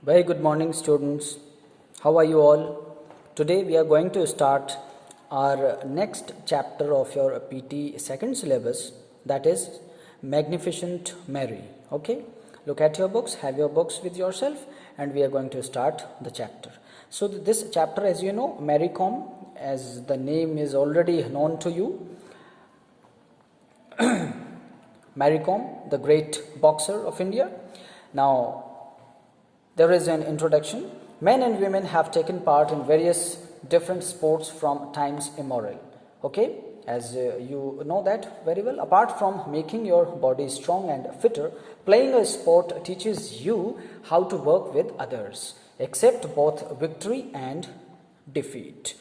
Very good morning, students. How are you all? Today we are going to start our next chapter of your PT second syllabus, that is Magnificent Mary. Okay, look at your books, have your books with yourself, and we are going to start the chapter. So this chapter, as you know, Mary Kom, as the name is already known to you, Mary Kom, the great boxer of India. Now, there is an introduction. Men and women have taken part in various different sports from times immemorial. Okay, as you know that very well. Apart from making your body strong and fitter, playing a sport teaches you how to work with others, accept both victory and defeat.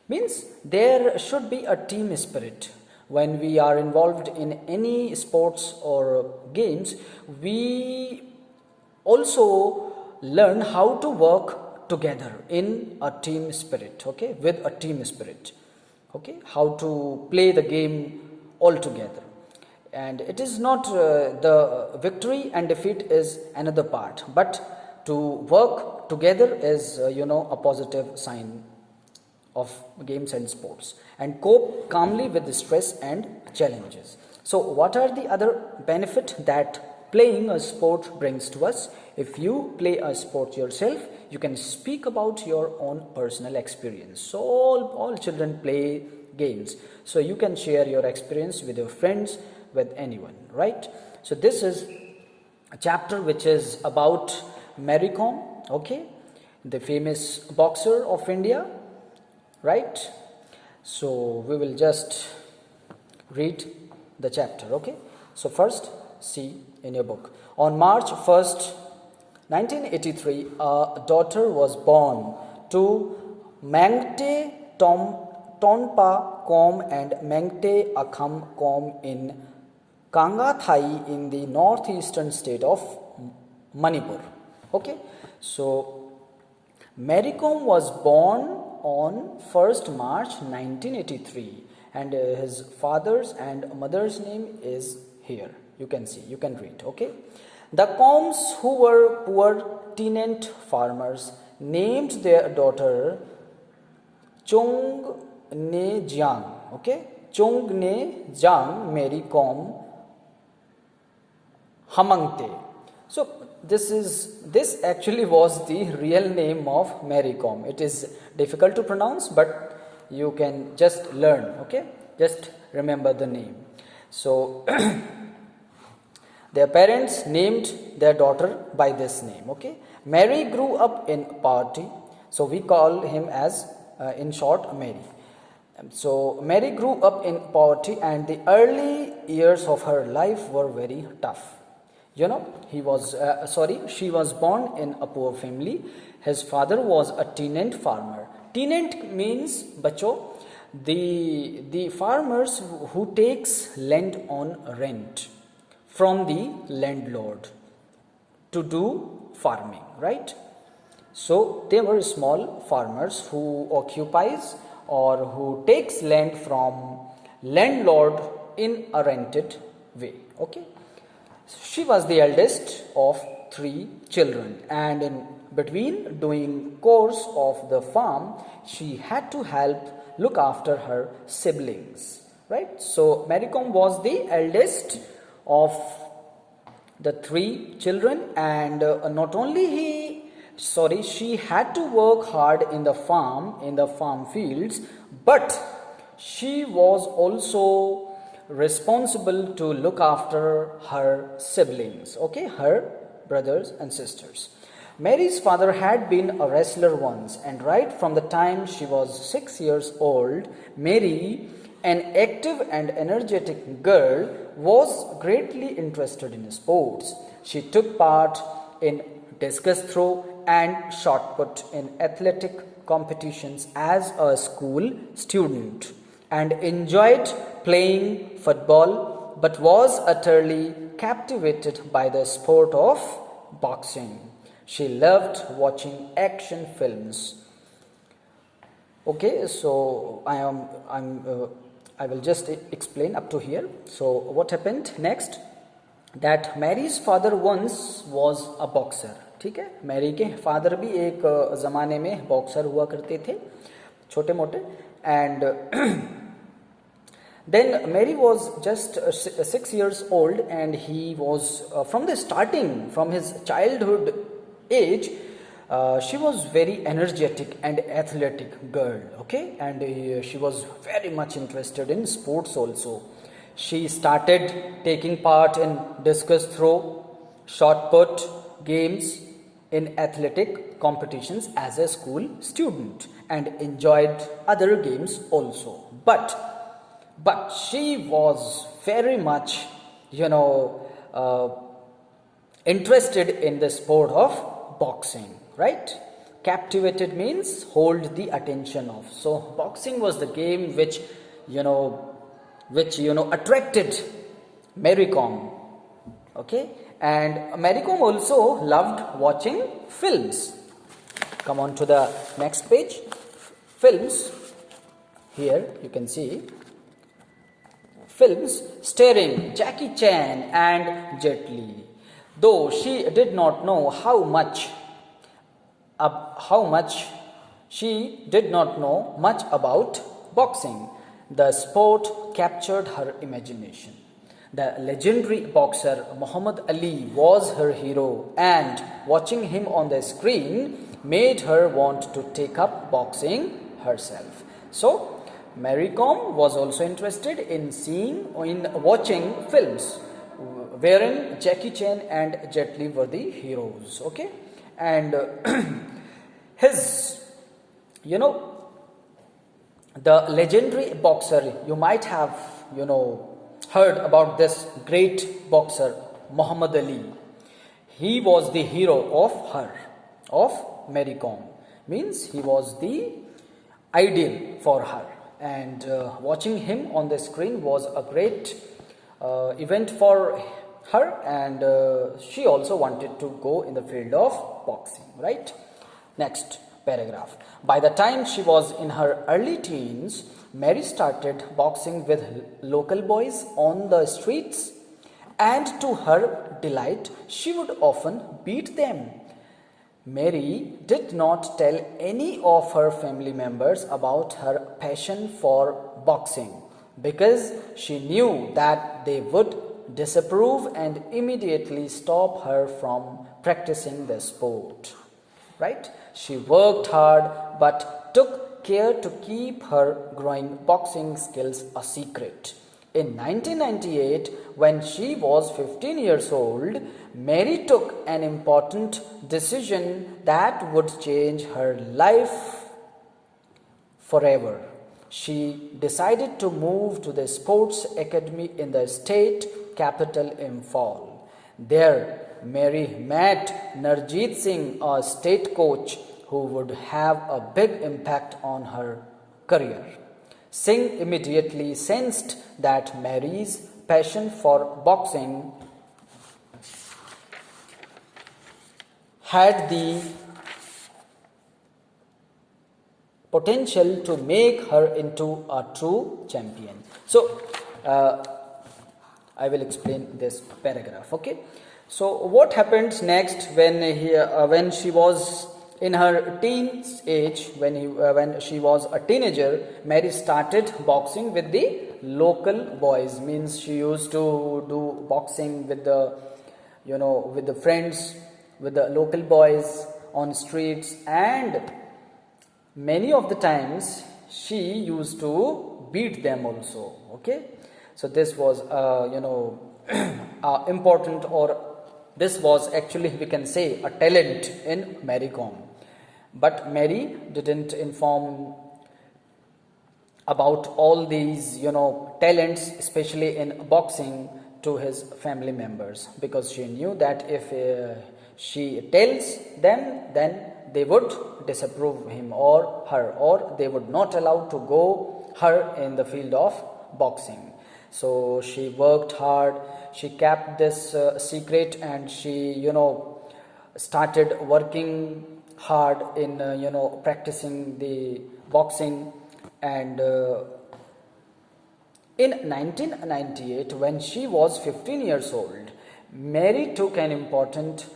Means there should be a team spirit. When we are involved in any sports or games, we also learn how to work together in a team spirit, okay, with a team spirit, okay, how to play the game all together. And it is not the victory and defeat is another part, but to work together is a positive sign of games and sports, and cope calmly with the stress and challenges. So what are the other benefit that playing a sport brings to us? If you play a sport yourself, you can speak about your own personal experience. So all children play games, so you can share your experience with your friends, with anyone, right? So this is a chapter which is about Mary Kom, okay, the famous boxer of India, right? So we will just read the chapter, okay? So first, see in your book. On March 1st, 1983, a daughter was born to Mengte Tonpa Kom and Mengte Akham Kom in Kangathai in the northeastern state of Manipur. Okay, so Mary Kom was born on 1st March 1983, and his father's and mother's name is here. You can see, you can read, okay? The Koms, who were poor tenant farmers, named their daughter Chung Ne Jiang, okay? Chung Ne Jiang Mary Kom Hamangte. So this actually was the real name of Mary Kom. It is difficult to pronounce, but you can just learn, okay? Just remember the name. So their parents named their daughter by this name, okay? Mary grew up in poverty, so we call him as, in short, Mary. So Mary grew up in poverty, and the early years of her life were very tough. You know, she was born in a poor family. His father was a tenant farmer. Tenant means, bacho, the farmers who takes land on rent from the landlord to do farming, right? So they were small farmers who occupies or who takes land from landlord in a rented way, okay? She was the eldest of 3 children, and in between doing course of the farm, she had to help look after her siblings, right? So Mary Kom was the eldest of the 3 children, and not only she had to work hard in the farm fields, but she was also responsible to look after her siblings, okay, her brothers and sisters. Mary's father had been a wrestler once, and right from the time she was 6 years old, Mary, an active and energetic girl, was greatly interested in sports. She took part in discus throw and shot put in athletic competitions as a school student, and enjoyed playing football, but was utterly captivated by the sport of boxing. She loved watching action films. Okay, so I will just explain up to here. So what happened next? that Mary's father once was a boxer. ठीक है, Mary के father भी एक ज़माने में boxer हुआ करते थे, छोटे मोटे. And then Mary was just 6 years old, and he was from the starting, from his childhood age, she was very energetic and athletic girl, okay, and she was very much interested in sports also. She started taking part in discus throw, shot put games, in athletic competitions as a school student, and enjoyed other games also. But she was very much, interested in the sport of boxing, right? Captivated means hold the attention of. So boxing was the game which attracted Mary Kom. Okay, and Mary Kom also loved watching films. Come on to the next page. Films. Here you can see films starring Jackie Chan and Jet Li. Though she did not know how much she did not know much about boxing, the sport captured her imagination. The legendary boxer Muhammad Ali was her hero, and watching him on the screen made her want to take up boxing herself. So Mary Kom was also interested in watching films wherein Jackie Chan and Jet Li were the heroes, okay? And his, the legendary boxer, you might have, heard about this great boxer, Muhammad Ali. He was the hero of Mary Kom. Means he was the ideal for her. And watching him on the screen was a great event for her, and she also wanted to go in the field of boxing, right? Next paragraph. By the time she was in her early teens, Mary started boxing with local boys on the streets, and to her delight, she would often beat them. Mary did not tell any of her family members about her passion for boxing because she knew that they would disapprove and immediately stop her from practicing the sport. Right? She worked hard but took care to keep her growing boxing skills a secret. In 1998, when she was 15 years old, Mary took an important decision that would change her life forever. She decided to move to the sports academy in the state capital, Imphal. There, Mary met Narjeet Singh, a state coach who would have a big impact on her career. Singh immediately sensed that Mary's passion for boxing had the potential to make her into a true champion. So, I will explain this paragraph. Okay. So, what happened next when she was in her teens age, when she was a teenager? Mary started boxing with the local boys. Means she used to do boxing with the friends, with the local boys on streets, and many of the times she used to beat them also. Okay, so this was important, or this was actually, we can say, a talent in Mary Kom. But Mary didn't inform about all these talents, especially in boxing, to his family members, because she knew that if she tells them, then they would disapprove him or her, or they would not allow to go her in the field of boxing. So she worked hard, she kept this secret, and she started working hard in practicing the boxing. And in 1998, when she was 15 years old, Mary took an important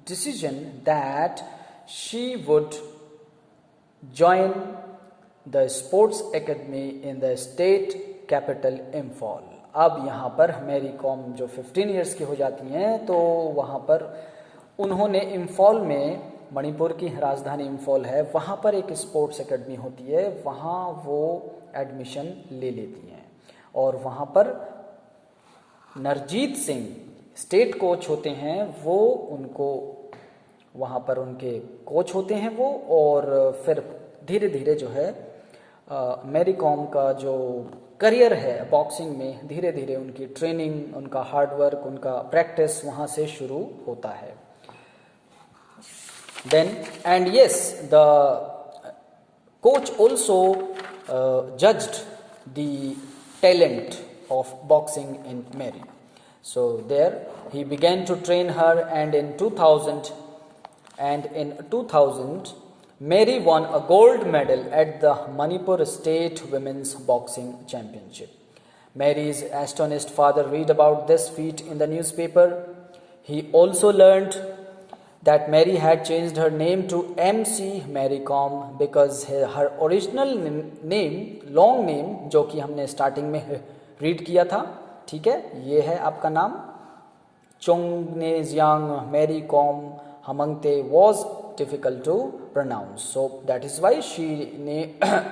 decision that she would join the sports academy in the state capital Imphal. अब यहाँ पर Mary com जो 15 years की हो जाती हैं तो वहाँ पर उन्होंने इम्फॉल में, मणिपुर की राजधानी इम्फॉल है, वहाँ पर एक स्पोर्ट्स एकेडमी होती है, वहाँ वो एडमिशन ले लेती हैं और वहाँ पर नरजीत सिंह स्टेट कोच होते हैं, वो उनको वहाँ पर उनके कोच होते हैं वो, और फिर धीरे धीरे जो है मैरी कॉम का जो करियर है बॉक्सिंग में, धीरे धीरे उनकी ट्रेनिंग, उनका हार्डवर्क, उनका प्रैक्टिस वहाँ से शुरू होता है. Then and yes, the coach also judged the talent of boxing in Mary. So there he began to train her, and in 2000 Mary won a gold medal at the Manipur State Women's Boxing Championship. Mary's astonished father read about this feat in the newspaper. He also learned that Mary had changed her name to MC Mary Com because her original name, long name, जो कि हमने starting में read किया था, ठीक है, ये है आपका नाम Chungneijang Mary Kom Hmangte, was difficult to pronounce, so that is why she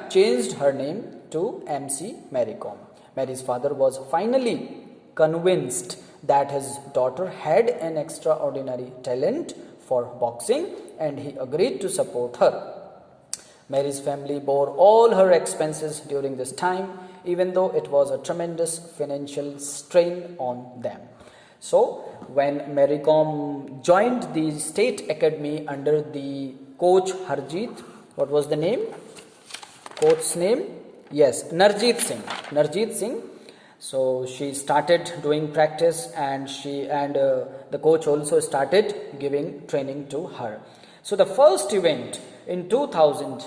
changed her name to MC Mary Com. Mary's father was finally convinced that his daughter had an extraordinary talent for boxing, and he agreed to support her. Mary's family bore all her expenses during this time, even though it was a tremendous financial strain on them. So when Mary Com joined the state academy under the coach Harjeet, what was the name? Coach's name? Yes, Narjeet Singh. So she started doing practice, and the coach also started giving training to her. So the first event in 2000,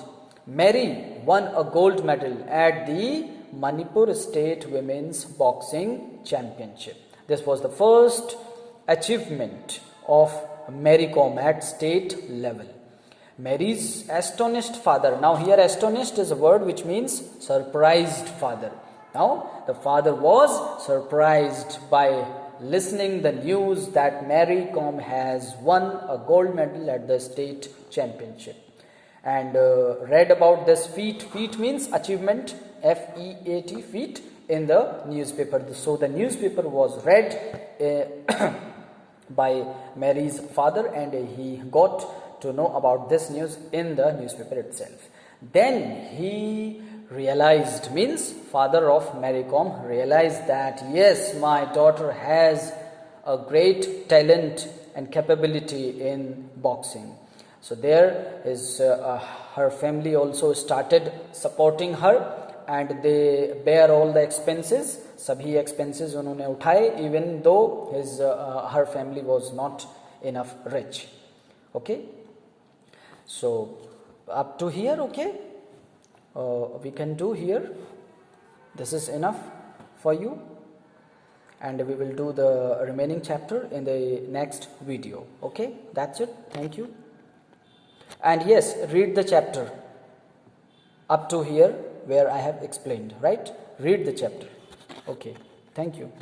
Mary won a gold medal at the Manipur State Women's Boxing Championship. This was the first achievement of Mary Com at state level. Mary's astonished father. Now here astonished is a word which means surprised father. Now the father was surprised by listening the news that Mary Com has won a gold medal at the state championship, and read about this feat. Feat means achievement, F-E-A-T, feat, in the newspaper. So the newspaper was read by Mary's father, and he got to know about this news in the newspaper itself. Then he realized, means father of Mary Com realized that yes, my daughter has a great talent and capability in boxing. So there is her family also started supporting her, and they bear all the expenses. Sabhi expenses उन्होंने उठाए, even though her family was not enough rich. Okay, so up to here, okay, we can do here. This is enough for you, and we will do the remaining chapter in the next video. Okay, that's it. Thank you. And yes, read the chapter up to here where I have explained, right? Read the chapter. Okay, thank you.